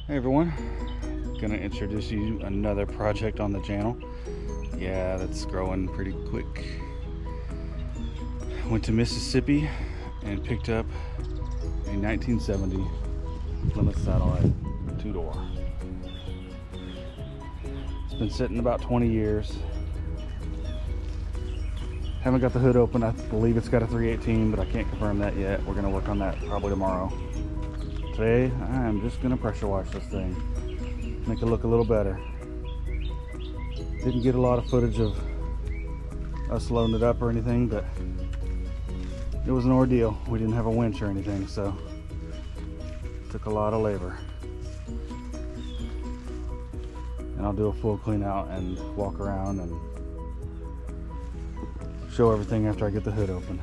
Hey everyone, gonna introduce you to another project on the channel. Yeah, that's growing pretty quick. Went to Mississippi and picked up a 1970 Plymouth Satellite two-door. It's been sitting about 20 years. Haven't got the hood open. I believe it's got a 318, but I can't confirm that yet. We're gonna work on that probably tomorrow. Today, I'm just gonna pressure wash this thing, make it look a little better. Didn't get a lot of footage of us loading it up or anything, but it was an ordeal. We didn't have a winch or anything, so it took a lot of labor. And I'll do a full clean out and walk around and show everything after I get the hood open.